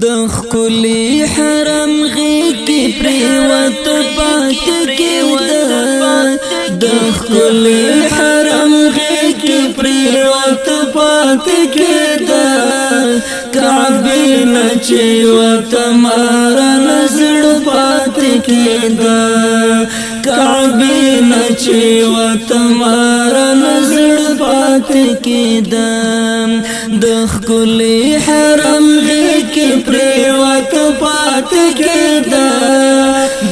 دخکلی حرم غیکی پریوت پات کېده دخکلی حرم غیکی پریوت پات کېده کعبی نچی وت مارا نزړ پات کېده کعبی نچی وت مارا نزړ پات کېده دخکلی حرم غیکی پریوت پات کېده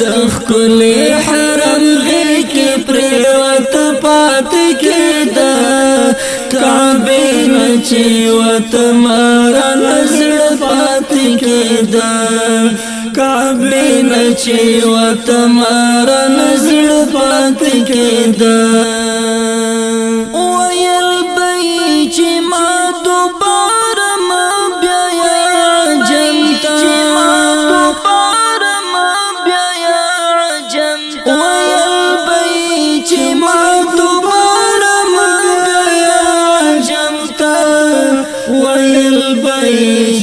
دخکلی حرم غیکی پریوت پات کېده کعبی نچی وت مارا نزړ پات کېده کعبی نچی وت مارا نزړ پات کېده ویل بی چې ما دوباره ما بیا عجمتا ویل بی چې ما دوباره ما بیا عجمتا ویل بی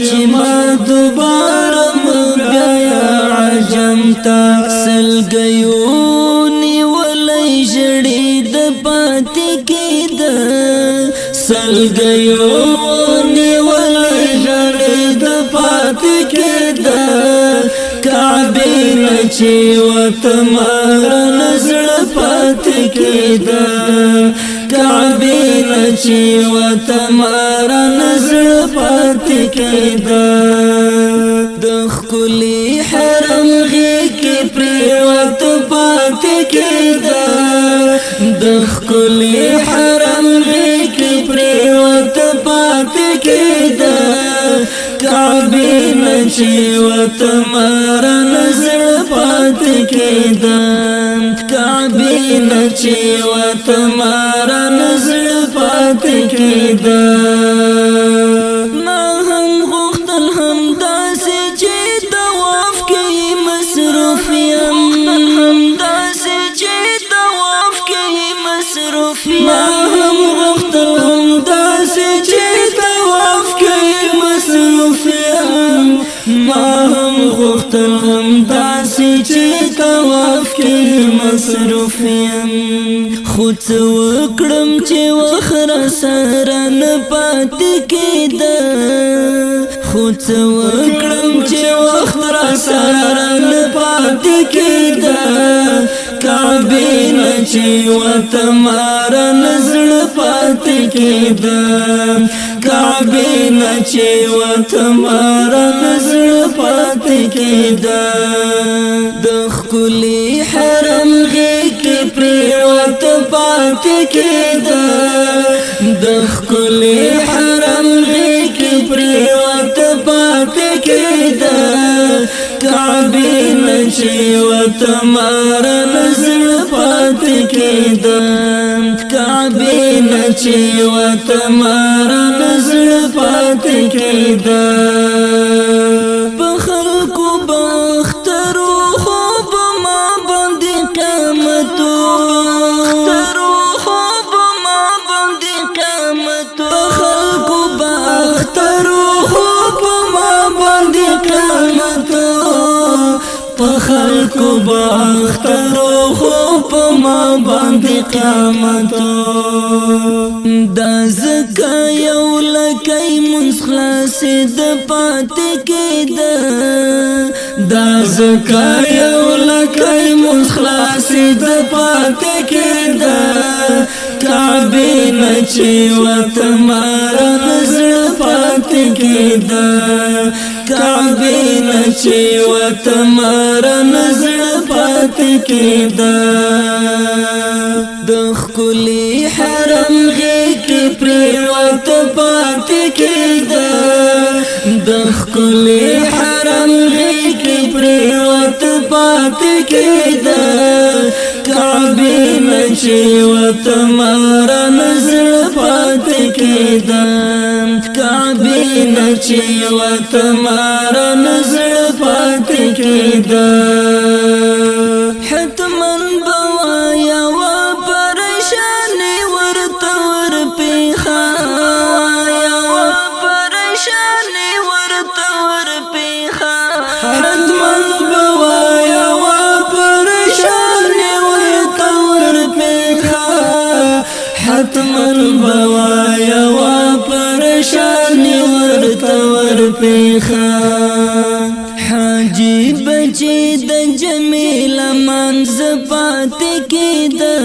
چې ما دوباره ما بیا عجمتا سلګیونی ولای جړې د پاتې کېده سلګیونی ولای جړې د پاتې کېده کعبې نچې وت مارا نزړ پاتې کېده کعبې نچې وت مارا نزړ پاتې کېده دخکلی حرم غیکی پریوت پاتې کېده دخکلی حرم غیکی پریوت پاتې کېده کعبې نچې وت مارا نزړ پاتې کېده کعبې نچې وت مارا نزړ پاتې کېده ما هم غختل هم داسې چې طواف کوي مصروف یم ما هم غختل هم داسې چې طواف کوي مصروف یم خو څه وکړم چې وخت راسره نه پاتې کېده خو څه وکړم چې وخت راسره نه پاتې کېده کعبې نچې وت مارا نزړ پاتې کېده کعبې نچې وت مارا نزړ پاتې کېده دخکلی حرم غیکی پریوت پاتې کېده دخکلی حرم غیکی پریوت پاتې کېده کعبې نچې وت مارا نزړ پاتې کېده کعبې نچې وت مارا نزړ پاتې کېده په خلکو باخترو خوب ما باندې قیامتو په خلکو باخترو خوب ما باندې قیامتو په خلکو باخترو خوب ما باندې قیامتو دا زکا یو لکۍ منځ خلاصېد پاتې کېده دا زکا یو لکۍ منځ خلاصېد پاتې کېده کعبې نچې وت مارا نزړ پاتې کېده کعبې نچې وت مارا نزړ پاتې کېده دخکلی حرم غیکی پریوت پاتې کېده دخکلی حرم غیکی پریوت پاتې کېده کعبې نچې وت مارا نزړ پاتې کېده کعبې نچې وت مارا نزړ پاتې کېده حتما بوایا و پریشانی ورته ورپېښه حتمن بوایا وا پرشان ورته ورپېخا حتمن بوایا وا پرشان ورته ورپېخا حاجی بچی د جمیل منځ پاتې کېده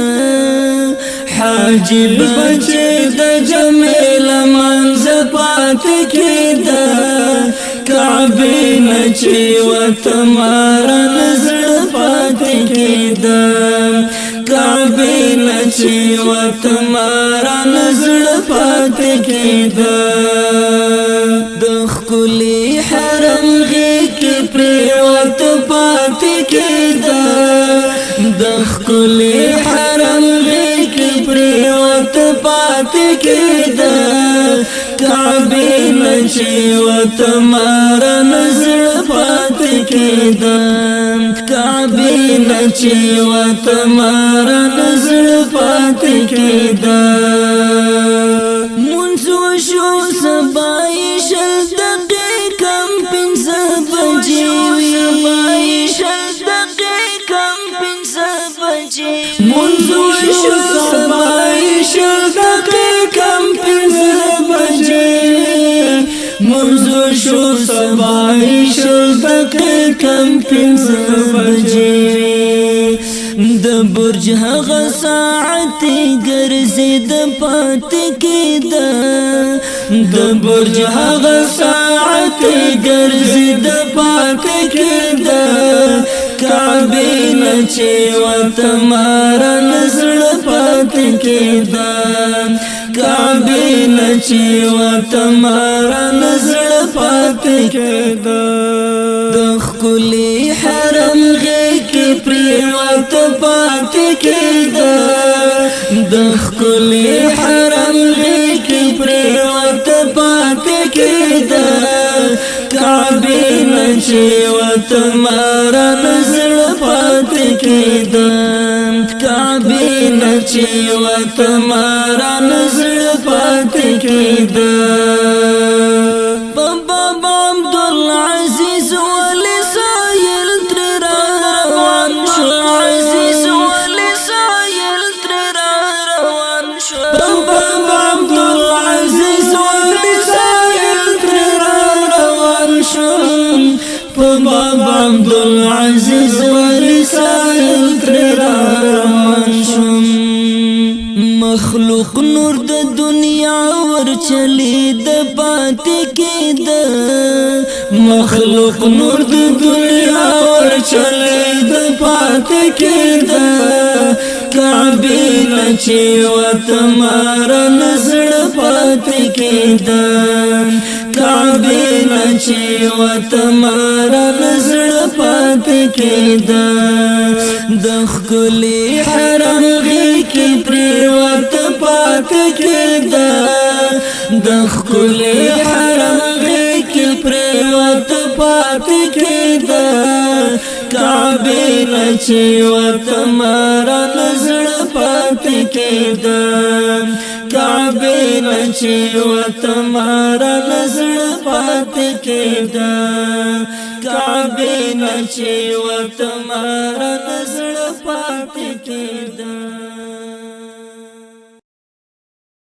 حاجی بچی د جمیل منځ پاتې کېده کعبې نه چې ورته مارن زړه پاتې کېده کعبې نه چې ورته مارن زړه پاتې کېده د ښکلي حرم غېږې پرېوته پاتې کېده د ښکلي حرم غېږې پرېوته پاتې کېده کعبې نه چې ورته مارن زړه پاتې کېده کعبې نه چې ورته مارن زړه پاتې کېده مونځ وشو سبا یې شل دقیقې کم پنځه بجې وې مونځ وشو سبا یې شل دقیقې کم پنځه بجې مونځ وشو سبا یې شل دقیقې کم پنځه بجې د برج هغه ساعت ګرځېد پاتې کېده د برج هغه ساعت ګرځېد پاتې کېده کعبې نه چې ورته مارن زړه پاتې کېده کعبې نه چې ورته مارن زړه پاتې کېده د ښکلي حرم غېږې پرېوته پاتې کېده د ښکلي حرم غېږې پرېوته پاتې کېده کعبې نه چې ورته مارن زړه پاتې کېده کعبې نه چې ورته مارن زړه پاتې کېده بابا عبدالعزیز ولی سایل تر روان شو عزیز ولی سایل تر روان شو بابا عبدالعزیز ولی سایل تر روان شو بابا عبدالعزیز ولی سایل تر روان شو مخلوق نور د دنیا ور چلی د پاتې کېده مخلوق نور د دنیا ور چلی د پاتې کېده کعبې نه چې ورته مارن زړه پاتې کېده کعبې نه چې ورته مارن زړه پاتې کېده د ښکلي حرم غېږې پرېوته پاتې کېده د ښکلي حرم غېږې پرېوته پاتې کېده کعبې نه چې ورته مارن زړه پاتې کېده کعبې نه چې ورته مارن زړه پاتې کېده کعبې نه چې ورته مارن زړه پاتې کېده